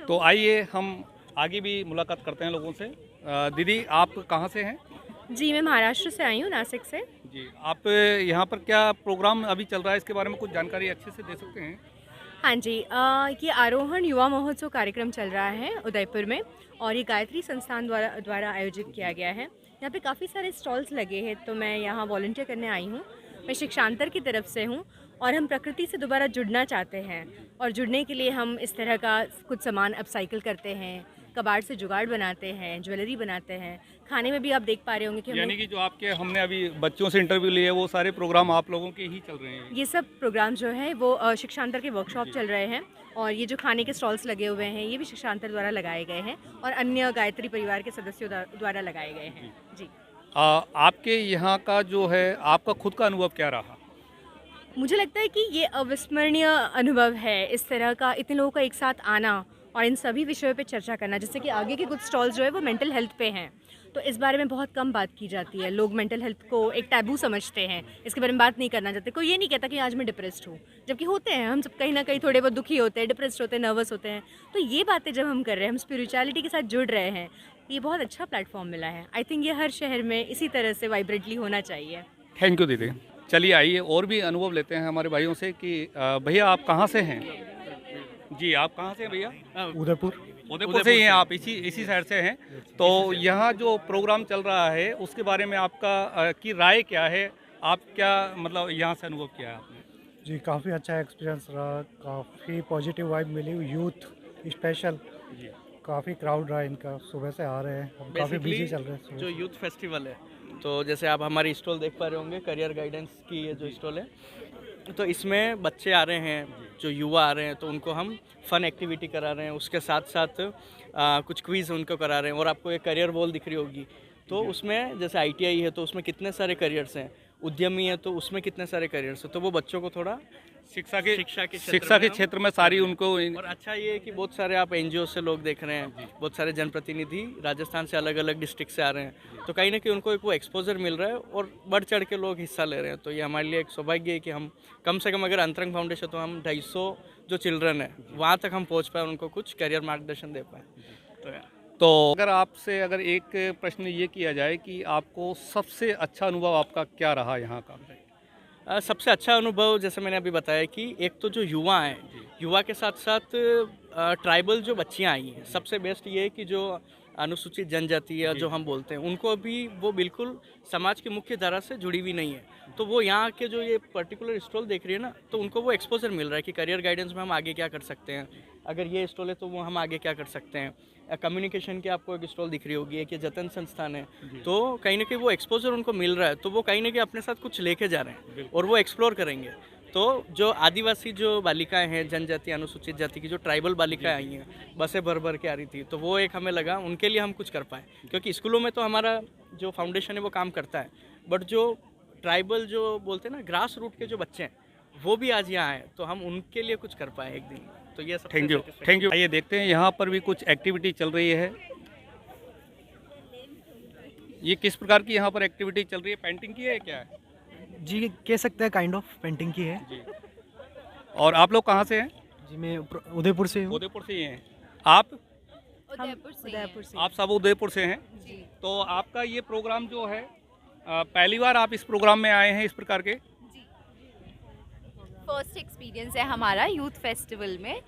तो आइए हम आगे भी मुलाकात करते हैं लोगों से। दीदी आप कहाँ से हैं? जी, मैं महाराष्ट्र से आई हूँ, नासिक से। जी, आप यहाँ पर क्या प्रोग्राम अभी चल रहा है, इसके बारे में कुछ जानकारी अच्छे से दे सकते हैं? हाँ जी, ये आरोहण युवा महोत्सव कार्यक्रम चल रहा है उदयपुर में और ये गायत्री संस्थान द्वारा आयोजित किया गया है। यहाँ पे काफ़ी सारे स्टॉल्स लगे हैं, तो मैं यहाँ वॉलंटियर करने आई हूँ। मैं शिक्षांतर की तरफ से हूँ और हम प्रकृति से दोबारा जुड़ना चाहते हैं और जुड़ने के लिए हम इस तरह का कुछ सामान अपसाइकिल करते हैं, कबाड़ से जुगाड़ बनाते हैं, ज्वेलरी बनाते हैं। खाने में भी आप देख पा रहे होंगे कि हम यानी कि जो आपके हमने अभी बच्चों से इंटरव्यू लिए वो सारे प्रोग्राम आप लोगों के ही चल रहे हैं? ये सब प्रोग्राम जो है वो शिक्षांतर के वर्कशॉप चल रहे हैं और ये जो खाने के स्टॉल्स लगे हुए हैं ये भी शिक्षांतर द्वारा लगाए गए हैं और अन्य गायत्री परिवार के सदस्यों द्वारा लगाए गए हैं। जी, आपके यहाँ का जो है आपका खुद का अनुभव क्या रहा? मुझे लगता है कि ये अविस्मरणीय अनुभव है, इस तरह का इतने लोगों का एक साथ आना और इन सभी विषयों पे चर्चा करना। जैसे कि आगे के कुछ स्टॉल्स जो है वो मेंटल हेल्थ पे हैं, तो इस बारे में बहुत कम बात की जाती है। लोग मेंटल हेल्थ को एक टैबू समझते हैं, इसके बारे में बात नहीं करना चाहते। कोई ये नहीं कहता कि आज मैं डिप्रेस्ड हूँ, जबकि होते हैं हम सब, कहीं ना कहीं थोड़े बहुत दुखी होते हैं, डिप्रेस्ड होते हैं, नर्वस होते हैं। तो ये बातें जब हम कर रहे हैं, हम स्पिरिचुअलिटी के साथ जुड़ रहे हैं, ये बहुत अच्छा प्लेटफॉर्म मिला है। आई थिंक ये हर शहर में इसी तरह से वाइब्रेंटली होना चाहिए। थैंक यू दीदी। चलिए आइए और भी अनुभव लेते हैं हमारे भाइयों से कि भैया आप कहाँ से हैं? जी, आप कहाँ से हैं भैया? उदयपुर। उदयपुर से ही हैं आप, इसी साइड से हैं। तो यहाँ जो प्रोग्राम चल रहा है उसके बारे में आपका की राय क्या है? आप क्या मतलब यहाँ से अनुभव किया है आपने? जी, काफ़ी अच्छा एक्सपीरियंस रहा, काफ़ी पॉजिटिव वाइब मिली, यूथ स्पेशल जी। काफ़ी क्राउड रहा इनका, सुबह से आ रहे हैं, हम काफ़ी बेसिकली बिजी चल रहे हैं सुबह जो से। यूथ फेस्टिवल है, तो जैसे आप हमारी स्टॉल देख पा रहे होंगे, करियर गाइडेंस की ये जो स्टॉल है, तो इसमें बच्चे आ रहे हैं, जो युवा आ रहे हैं, तो उनको हम फन एक्टिविटी करा रहे हैं। उसके साथ साथ कुछ क्विज़ उनको करा रहे हैं। और आपको एक करियर वॉल दिख रही होगी, तो उसमें जैसे ITI है तो उसमें कितने सारे करियर्स हैं, उद्यमी है तो उसमें कितने सारे करियर्स हैं। तो वो बच्चों को थोड़ा शिक्षा के शिक्षा के क्षेत्र में सारी उनको और अच्छा ये है कि बहुत सारे आप NGO से लोग देख रहे हैं, बहुत सारे जनप्रतिनिधि राजस्थान से अलग अलग डिस्ट्रिक्ट से आ रहे हैं, तो कहीं ना कहीं उनको एक वो एक्सपोजर मिल रहा है और बढ़ चढ़ के लोग हिस्सा ले रहे हैं। तो ये हमारे लिए एक सौभाग्य है कि हम कम से कम, अगर अंतरंग फाउंडेशन, तो हम 250 जो चिल्ड्रन है वहाँ तक हम पहुँच पाए, उनको कुछ करियर मार्गदर्शन दे पाए। तो अगर आपसे अगर एक प्रश्न ये किया जाए कि आपको सबसे अच्छा अनुभव आपका क्या रहा यहाँ का? सबसे अच्छा अनुभव जैसे मैंने अभी बताया कि एक तो जो युवा हैं, युवा के साथ साथ ट्राइबल जो बच्चियाँ आई हैं, सबसे बेस्ट ये है कि जो अनुसूचित जनजाति या जो हम बोलते हैं, उनको अभी वो बिल्कुल समाज की मुख्य धारा से जुड़ी हुई नहीं है। तो वो यहाँ के जो ये पर्टिकुलर स्टॉल देख रही है ना, तो उनको वो एक्सपोजर मिल रहा है कि करियर गाइडेंस में हम आगे क्या कर सकते हैं, अगर ये स्टॉल है तो वो हम आगे क्या कर सकते हैं। कम्युनिकेशन की आपको एक स्टॉल दिख रही होगी, एक ये जतन संस्थान है, तो कहीं ना कहीं वो एक्सपोजर उनको मिल रहा है, तो वो कहीं ना कहीं अपने साथ कुछ लेके जा रहे हैं और वो एक्सप्लोर करेंगे। तो जो आदिवासी जो बालिकाएं हैं, जनजाति अनुसूचित जाति की जो ट्राइबल बालिकाएं आई हैं, बसें भर भर के आ रही थी, तो वो एक हमें लगा उनके लिए हम कुछ कर पाए। क्योंकि स्कूलों में तो हमारा जो फाउंडेशन है वो काम करता है, बट जो ट्राइबल जो बोलते हैं ना, ग्रास रूट के जो बच्चे हैं, वो भी आज यहाँ आए, तो हम उनके लिए कुछ कर पाए एक दिन। तो ये सब थैंक यू। आइए देखते हैं यहाँ पर भी कुछ एक्टिविटी चल रही है। ये किस प्रकार की यहाँ पर एक्टिविटी चल रही है? पेंटिंग की है क्या है? जी, कह सकते हैं काइंड ऑफ पेंटिंग की है। जी। और आप लोग कहाँ से हैं? जी, मैं उदयपुर से हूँ। उदयपुर से ही हैं। आप? उदयपुर से। आप सब उदयपुर से हैं? जी। तो आपका ये प्रोग्राम जो है पहली बार आप इस प्रोग्राम में आए हैं इस प्रकार के? फर्स्ट एक्सपीरियंस है हमारा यूथ फेस्टिवल में।